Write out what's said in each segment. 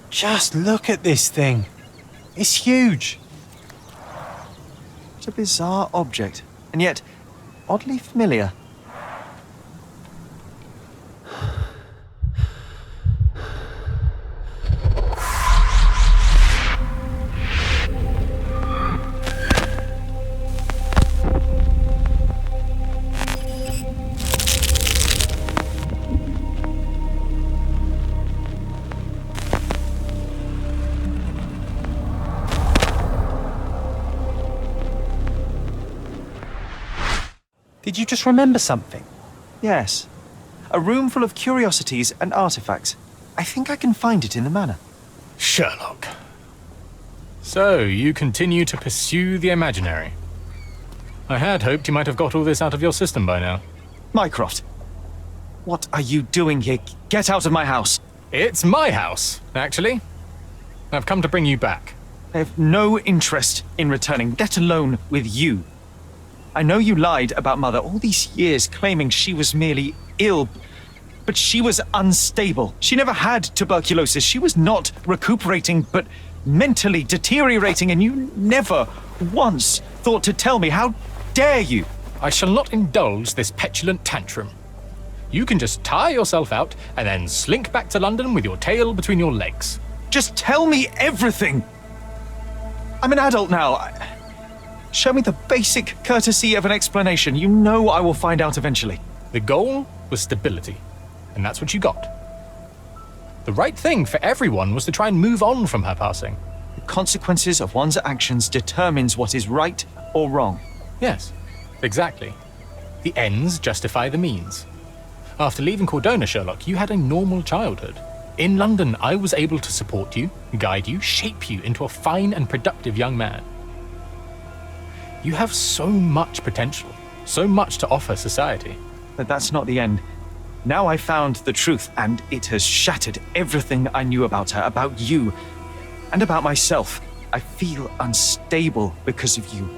Just look at this thing. It's huge. It's a bizarre object, and yet oddly familiar. Did you just remember something? Yes. A room full of curiosities and artifacts. I think I can find it in the manor. Sherlock. So, you continue to pursue the imaginary. I had hoped you might have got all this out of your system by now. Mycroft, what are you doing here? Get out of my house. It's my house, actually. I've come to bring you back. I have no interest in returning, let alone with you. I know you lied about Mother all these years, claiming she was merely ill, but she was unstable. She never had tuberculosis. She was not recuperating, but mentally deteriorating, and you never once thought to tell me. How dare you? I shall not indulge this petulant tantrum. You can just tire yourself out and then slink back to London with your tail between your legs. Just tell me everything. I'm an adult now. Show me the basic courtesy of an explanation. You know I will find out eventually. The goal was stability, and that's what you got. The right thing for everyone was to try and move on from her passing. The consequences of one's actions determines what is right or wrong. Yes, exactly. The ends justify the means. After leaving Cordona, Sherlock, you had a normal childhood. In London, I was able to support you, guide you, shape you into a fine and productive young man. You have so much potential, so much to offer society. But that's not the end. Now I found the truth, and it has shattered everything I knew about her, about you, and about myself. I feel unstable because of you.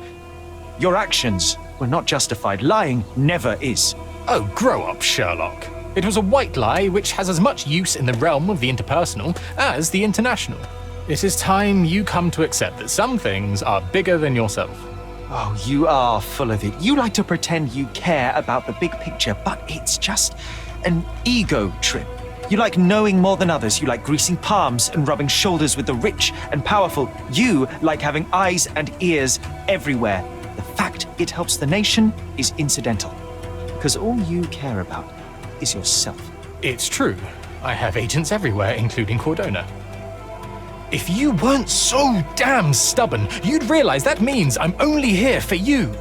Your actions were not justified. Lying never is. Oh, grow up, Sherlock. It was a white lie which has as much use in the realm of the interpersonal as the international. It is time you come to accept that some things are bigger than yourself. Oh, you are full of it. You like to pretend you care about the big picture, but it's just an ego trip. You like knowing more than others. You like greasing palms and rubbing shoulders with the rich and powerful. You like having eyes and ears everywhere. The fact it helps the nation is incidental, because all you care about is yourself. It's true. I have agents everywhere, including Cordona. If you weren't so damn stubborn, you'd realize that means I'm only here for you.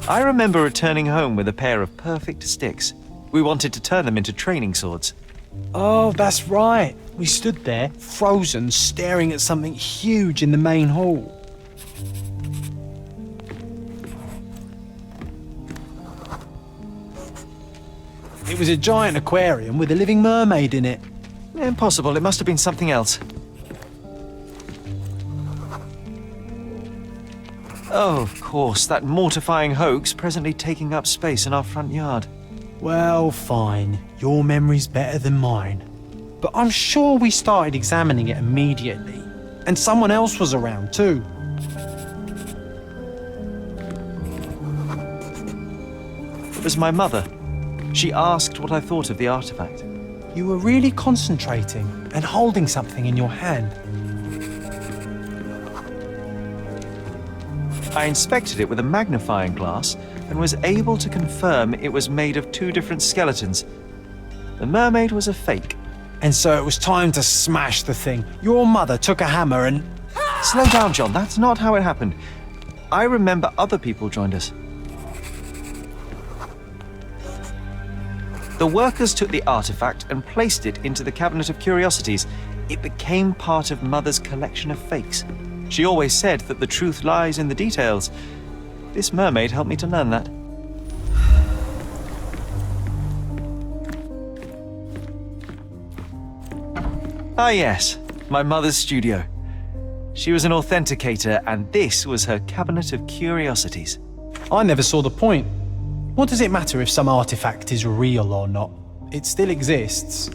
I remember returning home with a pair of perfect sticks. We wanted to turn them into training swords. Oh, that's right. We stood there, frozen, staring at something huge in the main hall. It was a giant aquarium with a living mermaid in it. Impossible. It must have been something else. Oh, of course, that mortifying hoax presently taking up space in our front yard. Well, fine. Your memory's better than mine. But I'm sure we started examining it immediately. And someone else was around too. It was my mother. She asked what I thought of the artifact. You were really concentrating and holding something in your hand. I inspected it with a magnifying glass and was able to confirm it was made of two different skeletons. The mermaid was a fake. And so it was time to smash the thing. Your mother took a hammer and... Slow down, John. That's not how it happened. I remember other people joined us. The workers took the artifact and placed it into the Cabinet of Curiosities. It became part of Mother's collection of fakes. She always said that the truth lies in the details. This mermaid helped me to learn that. Ah yes, my mother's studio. She was an authenticator, and this was her cabinet of curiosities. I never saw the point. What does it matter if some artifact is real or not? It still exists.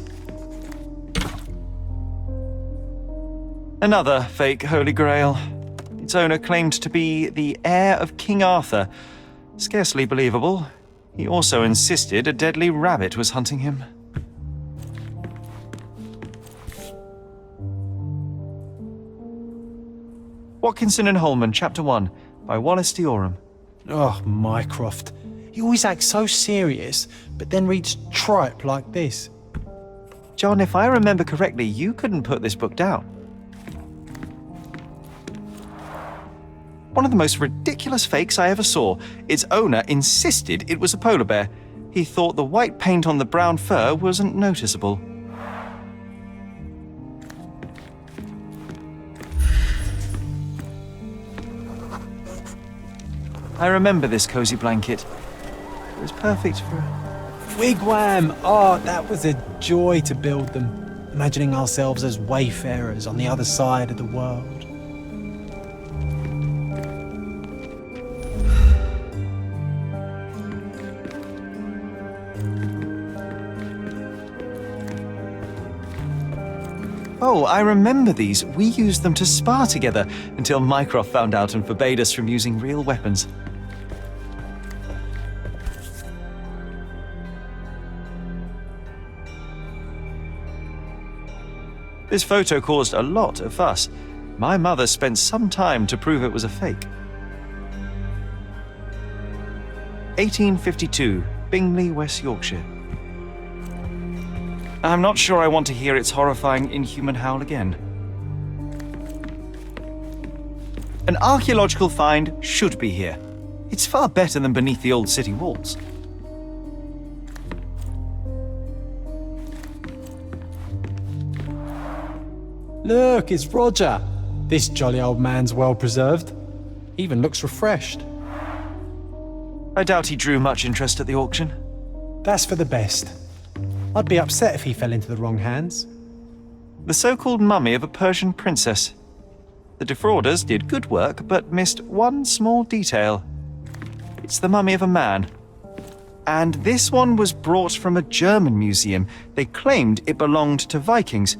Another fake Holy Grail. Its owner claimed to be the heir of King Arthur. Scarcely believable. He also insisted a deadly rabbit was hunting him. Watkinson and Holman, Chapter 1, by Wallace Dioram. Oh, Mycroft. He always acts so serious, but then reads tripe like this. John, if I remember correctly, you couldn't put this book down. One of the most ridiculous fakes I ever saw. Its owner insisted it was a polar bear. He thought the white paint on the brown fur wasn't noticeable. I remember this cozy blanket. It was perfect for... Wigwam! Oh, that was a joy to build them. Imagining ourselves as wayfarers on the other side of the world. Oh, I remember these. We used them to spar together until Mycroft found out and forbade us from using real weapons. This photo caused a lot of fuss. My mother spent some time to prove it was a fake. 1852, Bingley, West Yorkshire. I'm not sure I want to hear its horrifying, inhuman howl again. An archaeological find should be here. It's far better than beneath the old city walls. Look, it's Roger. This jolly old man's well preserved. Even looks refreshed. I doubt he drew much interest at the auction. That's for the best. I'd be upset if he fell into the wrong hands. The so-called mummy of a Persian princess. The defrauders did good work, but missed one small detail. It's the mummy of a man. And this one was brought from a German museum. They claimed it belonged to Vikings.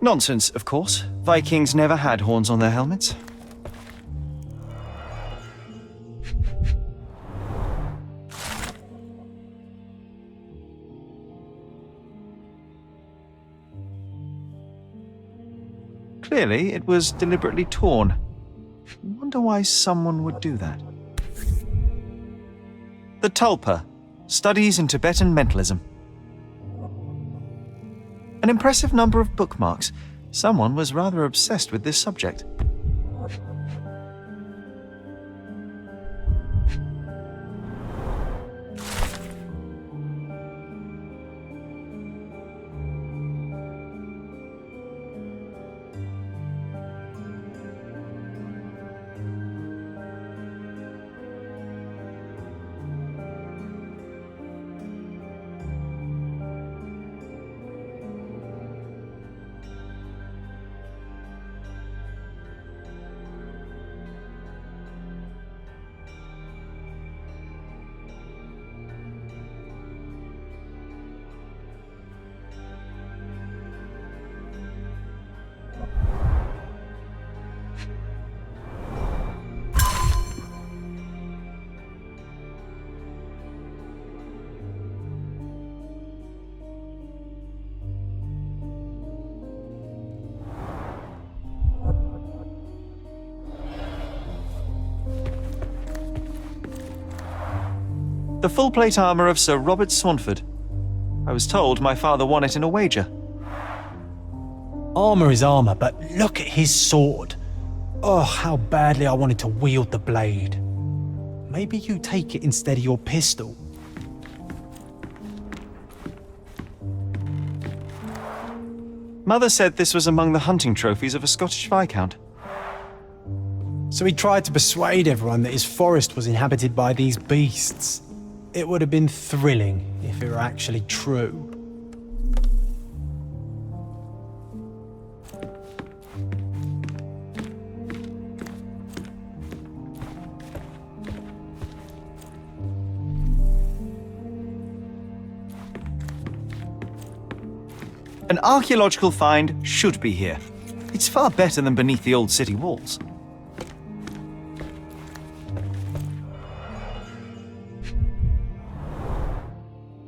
Nonsense, of course. Vikings never had horns on their helmets. Clearly, it was deliberately torn. Wonder why someone would do that. The Tulpa, Studies in Tibetan Mentalism. An impressive number of bookmarks. Someone was rather obsessed with this subject. The full plate armour of Sir Robert Saunford. I was told my father won it in a wager. Armour is armour, but look at his sword. Oh, how badly I wanted to wield the blade. Maybe you take it instead of your pistol. Mother said this was among the hunting trophies of a Scottish Viscount. So he tried to persuade everyone that his forest was inhabited by these beasts. It would have been thrilling if it were actually true. An archaeological find should be here. It's far better than beneath the old city walls.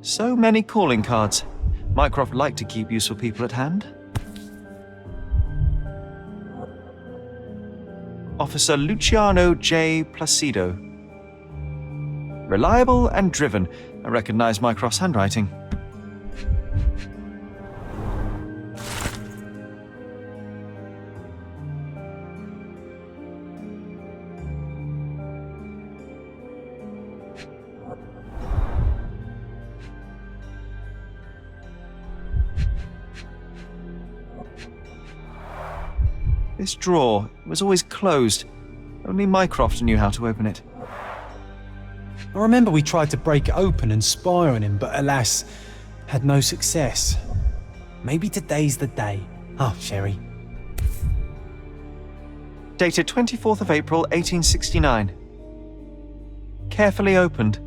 So many calling cards. Mycroft liked to keep useful people at hand. Officer Luciano J. Placido. Reliable and driven. I recognize Mycroft's handwriting. This drawer was always closed. Only Mycroft knew how to open it. I remember we tried to break it open and spy on him, but alas, had no success. Maybe today's the day. Oh, Sherry. Dated 24th of April, 1869. Carefully opened.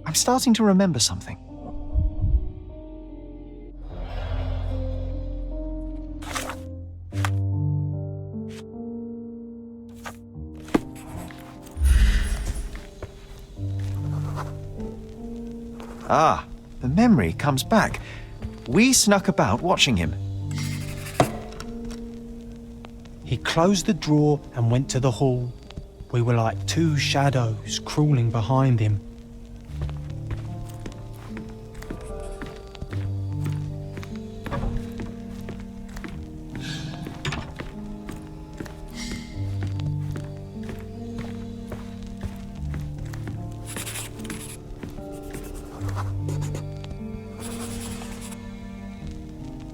I'm starting to remember something. Ah, the memory comes back. We snuck about watching him. He closed the drawer and went to the hall. We were like two shadows crawling behind him.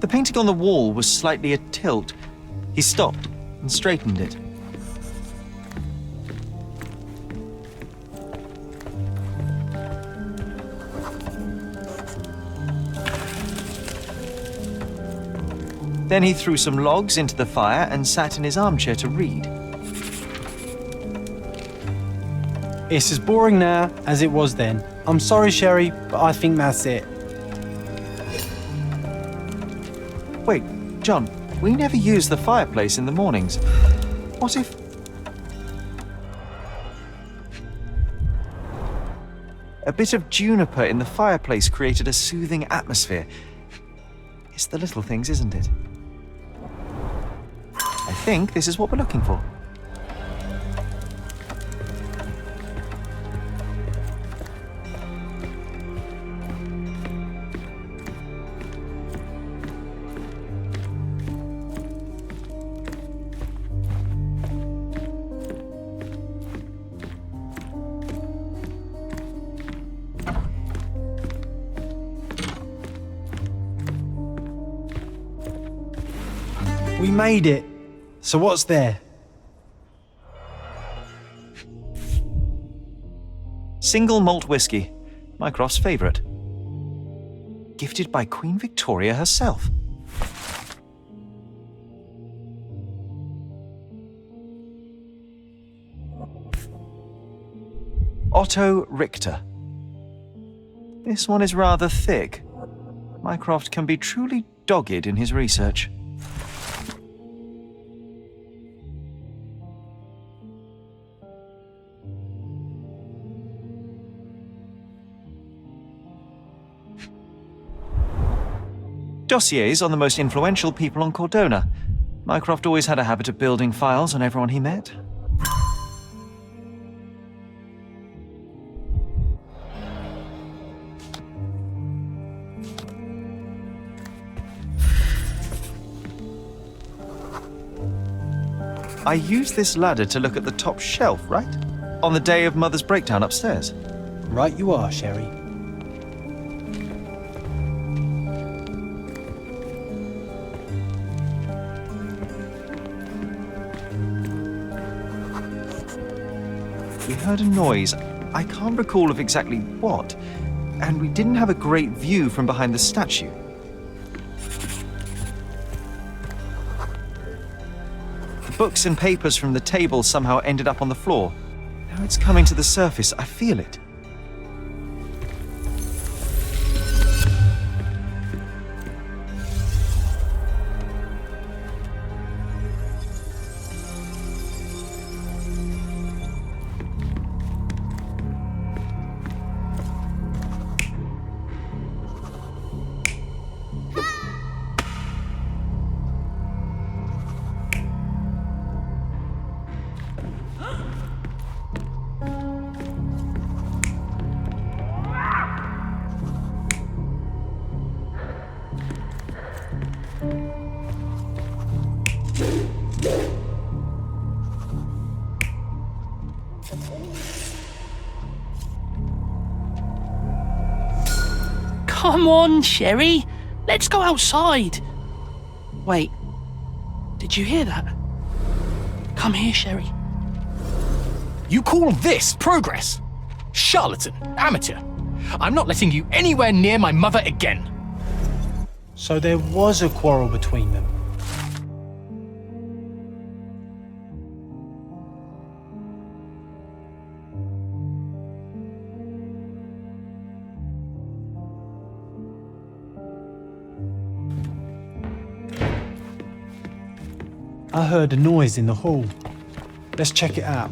The painting on the wall was slightly atilt. He stopped and straightened it. Then he threw some logs into the fire and sat in his armchair to read. It's as boring now as it was then. I'm sorry, Sherry, but I think that's it. Wait, John, we never use the fireplace in the mornings. What if... A bit of juniper in the fireplace created a soothing atmosphere. It's the little things, isn't it? I think this is what we're looking for. We made it. So what's there? Single malt whiskey, Mycroft's favourite. Gifted by Queen Victoria herself. Otto Richter. This one is rather thick. Mycroft can be truly dogged in his research. Dossiers on the most influential people on Cordona. Mycroft always had a habit of building files on everyone he met. I used this ladder to look at the top shelf, right? On the day of Mother's breakdown upstairs. Right you are, Sherry. We heard a noise. I can't recall of exactly what, and we didn't have a great view from behind the statue. The books and papers from the table somehow ended up on the floor. Now it's coming to the surface. I feel it. Come on, Sherry. Let's go outside. Wait. Did you hear that? Come here, Sherry. You call this progress? Charlatan, amateur. I'm not letting you anywhere near my mother again. So there was a quarrel between them. I heard a noise in the hall. Let's check it out.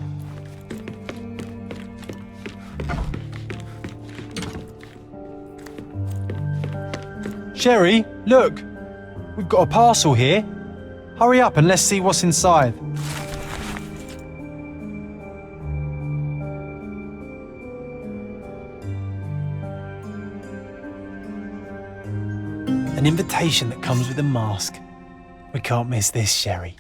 Sherry, look! We've got a parcel here. Hurry up and let's see what's inside. An invitation that comes with a mask. We can't miss this, Sherry.